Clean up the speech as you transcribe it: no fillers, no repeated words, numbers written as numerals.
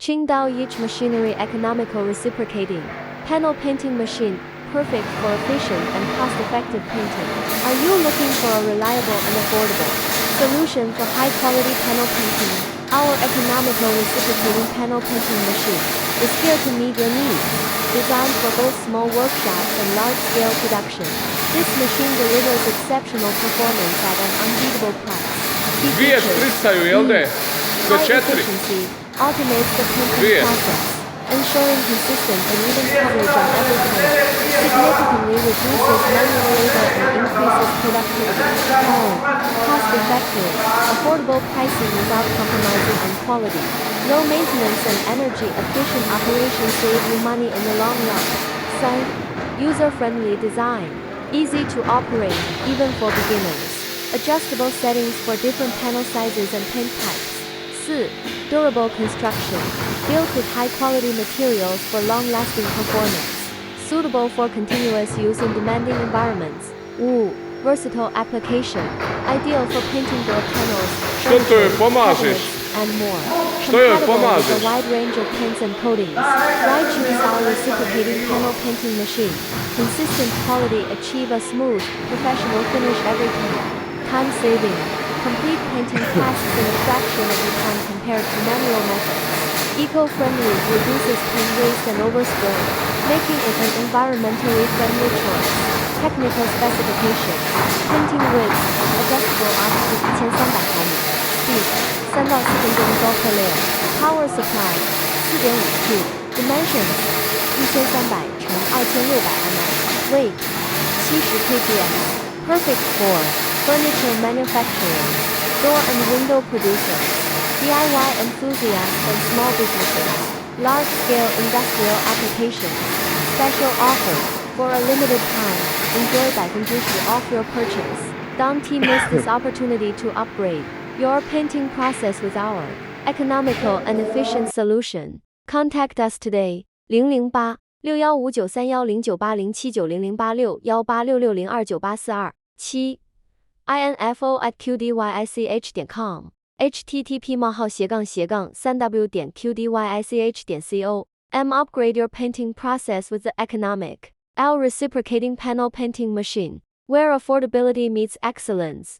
Qingdao Yich Machinery Economical Reciprocating Panel Painting Machine, perfect for efficient and cost-effective painting. Are you looking for a reliable and affordable solution for high-quality panel painting? Our economical reciprocating panel painting machine is here to meet your needs. Designed for both small workshops and large-scale production, this machine delivers exceptional performance at an unbeatable price. Key features: high efficiency, automates the painting process, ensuring consistent and even coverage on every panel. Significantly reduces manual labor and increases productivity. Cost-effective, affordable pricing without compromising on quality. Low maintenance and energy-efficient operation save you money in the long run. 3. User-friendly design. Easy to operate, even for beginners. Adjustable settings for different panel sizes and paint types. 4. Durable construction. Built with high-quality materials for long-lasting performance. Suitable for continuous use in demanding environments. 5. Versatile application. Ideal for painting door panels, cabinets, and more. Compatible with a wide range of paints and coatings. Why choose our reciprocating panel painting machine? Consistent quality, achieve a smooth, professional finish every time. Time saving. Complete painting tasks in a fraction of the time compared to manual methods. Eco-friendly, reduces paint waste and overspray, making it an environmentally friendly choice. Technical specifications. Painting width, adjustable up to 1300毫米. Speed, 3到4分钟高per layer. Power supply, 4.5 Q. Dimensions, 1300 乘2600 mm. Weight, 70 kg. Perfect for furniture manufacturers, door and window producers, DIY enthusiasts and small businesses, large-scale industrial applications. Special offer, for a limited time, enjoy 10% off your purchase. Don't miss this opportunity to upgrade your painting process with our economical and efficient solution. Contact us today, 008-615-0980-0986-1866-086-2942-7 info@qdych.com http://3w.qdych.co upgrade your painting process with the Economical reciprocating panel painting machine, where affordability meets excellence.